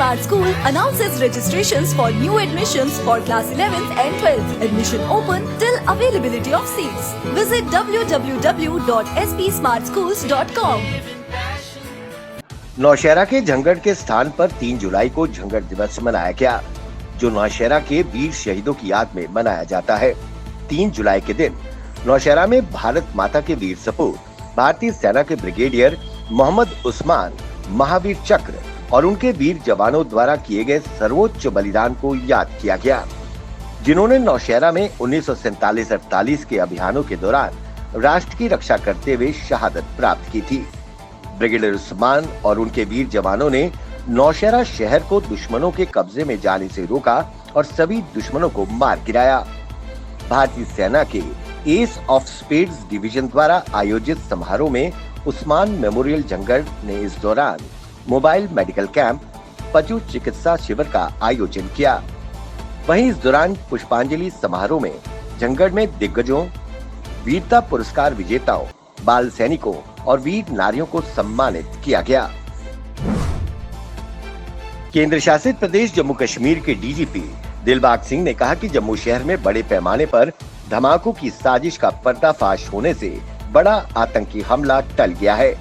Smart School announces registrations for new admissions for class 11th and 12th. Admission open till availability of seats. Visit www.spsmartschools.com. Nowshera के झंगड़ के स्थान पर 3 जुलाई को झंगड़ दिवस मनाया गया, जो नौशहरा के वीर शहीदों की याद में मनाया जाता है। 3 जुलाई के दिन नौशहरा में भारत माता के वीर सपूत भारतीय सेना के ब्रिगेडियर मोहम्मद उस्मान महावीर चक्र और उनके वीर जवानों द्वारा किए गए सर्वोच्च बलिदान को याद किया गया, जिन्होंने नौशहरा में 1947-48 के अभियानों के दौरान राष्ट्र की रक्षा करते हुए शहादत प्राप्त की थी। ब्रिगेडियर उस्मान और उनके वीर जवानों ने नौशहरा शहर को दुश्मनों के कब्जे में जाने से रोका और सभी दुश्मनों को मार गिराया। भारतीय सेना के एस ऑफ स्पेड्स डिवीजन द्वारा आयोजित समारोह में उस्मान मेमोरियल झंगड़ ने इस दौरान मोबाइल मेडिकल कैंप, पशु चिकित्सा शिविर का आयोजन किया। वहीं इस दौरान पुष्पांजलि समारोह में झंगड़ में दिग्गजों, वीरता पुरस्कार विजेताओं, बाल सैनिकों और वीर नारियों को सम्मानित किया गया। केंद्र शासित प्रदेश जम्मू कश्मीर के डीजीपी दिलबाग सिंह ने कहा कि जम्मू शहर में बड़े पैमाने पर धमाकों की साजिश का पर्दाफाश होने से बड़ा आतंकी हमला टल गया है।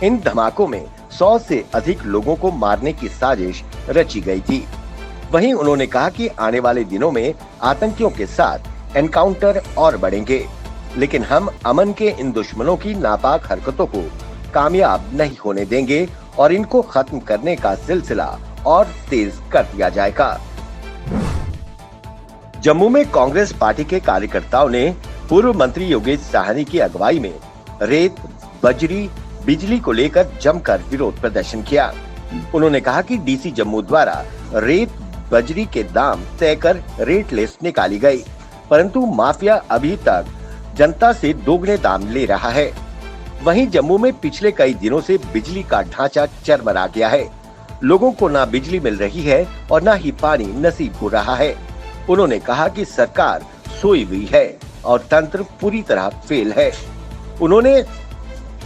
इन धमाकों में 100 से अधिक लोगों को मारने की साजिश रची गई थी। वहीं उन्होंने कहा कि आने वाले दिनों में आतंकियों के साथ एनकाउंटर और बढ़ेंगे, लेकिन हम अमन के इन दुश्मनों की नापाक हरकतों को कामयाब नहीं होने देंगे और इनको खत्म करने का सिलसिला और तेज कर दिया जाएगा। जम्मू में कांग्रेस पार्टी के कार्यकर्ताओं ने पूर्व मंत्री योगेश साहनी की अगुवाई में रेत, बजरी, बिजली को लेकर जमकर विरोध प्रदर्शन किया। उन्होंने कहा कि डीसी जम्मू द्वारा रेत, बजरी के दाम तय कर रेट लिस्ट निकाली गई, परंतु माफिया अभी तक जनता से दोगुने दाम ले रहा है। वहीं जम्मू में पिछले कई दिनों से बिजली का ढांचा चरमरा गया है। लोगों को ना बिजली मिल रही है और ना ही पानी नसीब हो रहा है। उन्होंने कहा कि सरकार सोई हुई है और तंत्र पूरी तरह फेल है। उन्होंने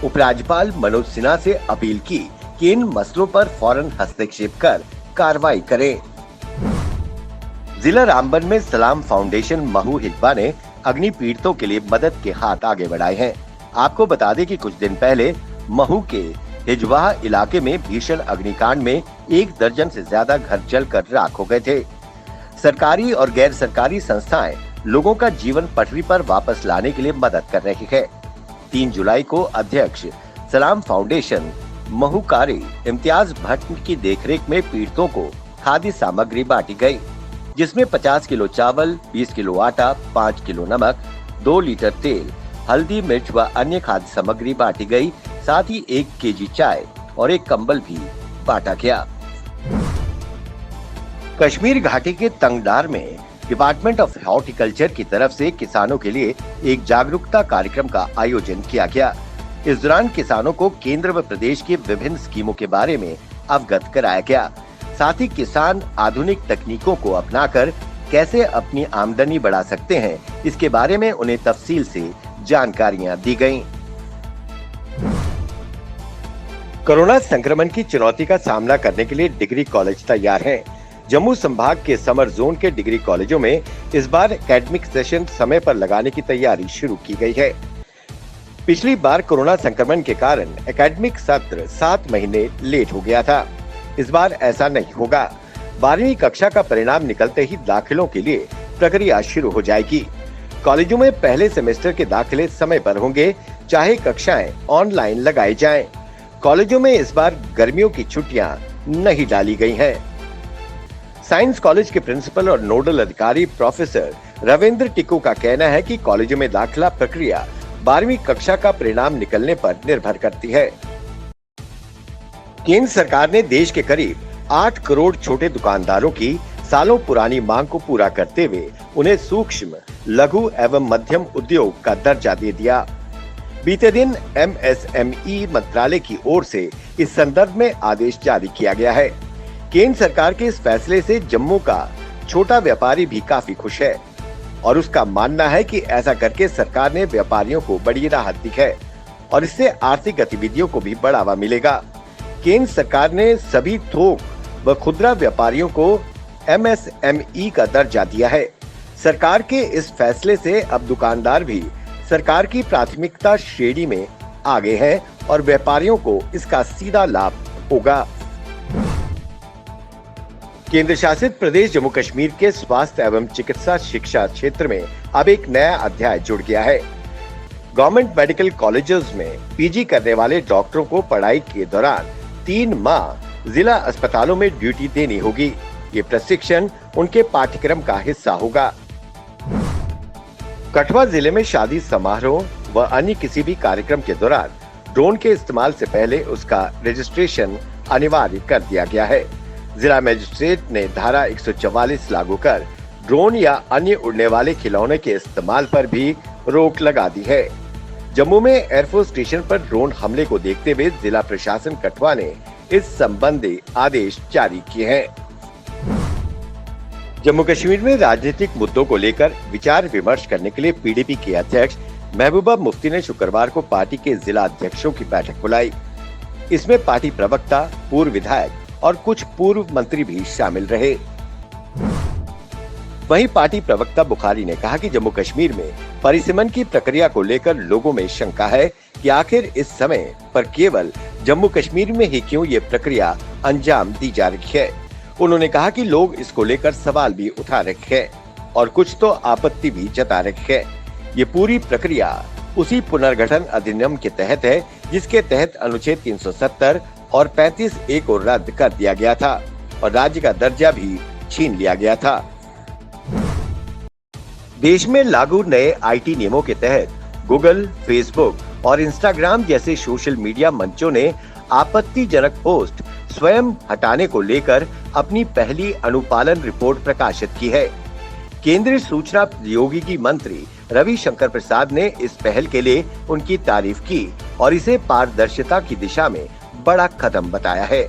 उपराज्यपाल मनोज सिन्हा से अपील की कि इन मसलों पर फौरन हस्तक्षेप कर कार्रवाई करें। जिला रामबन में सलाम फाउंडेशन महू हिजवा ने अग्नि पीड़ितों के लिए मदद के हाथ आगे बढ़ाए हैं। आपको बता दें कि कुछ दिन पहले महू के हिजवा इलाके में भीषण अग्निकांड में 1 दर्जन से ज्यादा घर जलकर राख हो गए थे। सरकारी और गैर सरकारी संस्थाएं लोगों का जीवन पटरी पर वापस लाने के लिए मदद कर रही है। 3 जुलाई को अध्यक्ष सलाम फाउंडेशन महूकारी इम्तियाज भट्ट की देखरेख में पीड़ितों को खाद्य सामग्री बांटी गई, जिसमें 50 किलो चावल, 20 किलो आटा, 5 किलो नमक, 2 लीटर तेल, हल्दी, मिर्च व अन्य खाद्य सामग्री बांटी गई। साथ ही 1 केजी चाय और 1 कंबल भी बांटा गया। कश्मीर घाटी के तंगधार में डिपार्टमेंट ऑफ हॉर्टिकल्चर की तरफ से किसानों के लिए एक जागरूकता कार्यक्रम का आयोजन किया गया। इस दौरान किसानों को केंद्र व प्रदेश की विभिन्न स्कीमों के बारे में अवगत कराया गया। साथ ही किसान आधुनिक तकनीकों को अपनाकर कैसे अपनी आमदनी बढ़ा सकते हैं, इसके बारे में उन्हें तफसील से जानकारियां दी गयी। कोरोना संक्रमण की चुनौती का सामना करने के लिए डिग्री कॉलेज तैयार हैं। जम्मू संभाग के समर जोन के डिग्री कॉलेजों में इस बार एकेडमिक सेशन समय पर लगाने की तैयारी शुरू की गई है। पिछली बार कोरोना संक्रमण के कारण एकेडमिक सत्र 7 महीने लेट हो गया था। इस बार ऐसा नहीं होगा। 12वीं कक्षा का परिणाम निकलते ही दाखिलों के लिए प्रक्रिया शुरू हो जाएगी। कॉलेजों में पहले सेमेस्टर के दाखिले समय पर होंगे, चाहे कक्षाएं ऑनलाइन लगाई जाएं। कॉलेजों में इस बार गर्मियों की छुट्टियां नहीं डाली गई हैं। साइंस कॉलेज के प्रिंसिपल और नोडल अधिकारी प्रोफेसर रविंद्र टिक्कू का कहना है कि कॉलेजों में दाखिला प्रक्रिया 12वीं कक्षा का परिणाम निकलने पर निर्भर करती है। केंद्र सरकार ने देश के करीब 8 करोड़ छोटे दुकानदारों की सालों पुरानी मांग को पूरा करते हुए उन्हें सूक्ष्म, लघु एवं मध्यम उद्योग का दर्जा दे दिया। बीते दिन MSME मंत्रालय की ओर से इस संदर्भ में आदेश जारी किया गया है। केंद्र सरकार के इस फैसले से जम्मू का छोटा व्यापारी भी काफी खुश है और उसका मानना है कि ऐसा करके सरकार ने व्यापारियों को बड़ी राहत दी है और इससे आर्थिक गतिविधियों को भी बढ़ावा मिलेगा। केंद्र सरकार ने सभी थोक व खुदरा व्यापारियों को MSME का दर्जा दिया है। सरकार के इस फैसले से अब दुकानदार भी सरकार की प्राथमिकता श्रेणी में आ गए हैं और व्यापारियों को इसका सीधा लाभ होगा। केंद्र शासित प्रदेश जम्मू कश्मीर के स्वास्थ्य एवं चिकित्सा शिक्षा क्षेत्र में अब एक नया अध्याय जुड़ गया है। गवर्नमेंट मेडिकल कॉलेजेस में PG करने वाले डॉक्टरों को पढ़ाई के दौरान 3 माह जिला अस्पतालों में ड्यूटी देनी होगी। ये प्रशिक्षण उनके पाठ्यक्रम का हिस्सा होगा। कठुआ जिले में शादी समारोह व अन्य किसी भी कार्यक्रम के दौरान ड्रोन के इस्तेमाल से पहले उसका रजिस्ट्रेशन अनिवार्य कर दिया गया है। जिला मजिस्ट्रेट ने धारा 144 लागू कर ड्रोन या अन्य उड़ने वाले खिलौने के इस्तेमाल पर भी रोक लगा दी है। जम्मू में एयरफोर्स स्टेशन पर ड्रोन हमले को देखते हुए जिला प्रशासन कठुआ ने इस संबंधी आदेश जारी किए हैं। जम्मू कश्मीर में राजनीतिक मुद्दों को लेकर विचार विमर्श करने के लिए PDP के अध्यक्ष महबूबा मुफ्ती ने शुक्रवार को पार्टी के जिला अध्यक्षों की बैठक बुलाई। इसमें पार्टी प्रवक्ता, पूर्व विधायक और कुछ पूर्व मंत्री भी शामिल रहे। वहीं पार्टी प्रवक्ता बुखारी ने कहा कि जम्मू कश्मीर में परिसीमन की प्रक्रिया को लेकर लोगों में शंका है कि आखिर इस समय पर केवल जम्मू कश्मीर में ही क्यों ये प्रक्रिया अंजाम दी जा रही है। उन्होंने कहा कि लोग इसको लेकर सवाल भी उठा रखे हैं और कुछ तो आपत्ति भी जता रखी है। ये पूरी प्रक्रिया उसी पुनर्गठन अधिनियम के तहत है जिसके तहत अनुच्छेद 370 और 35A को रद्द कर दिया गया था और राज्य का दर्जा भी छीन लिया गया था। देश में लागू नए IT नियमों के तहत गूगल, फेसबुक और इंस्टाग्राम जैसे सोशल मीडिया मंचों ने आपत्तिजनक पोस्ट स्वयं हटाने को लेकर अपनी पहली अनुपालन रिपोर्ट प्रकाशित की है। केंद्रीय सूचना प्रौद्योगिकी मंत्री रविशंकर प्रसाद ने इस पहल के लिए उनकी तारीफ की और इसे पारदर्शिता की दिशा में बड़ा कदम बताया है।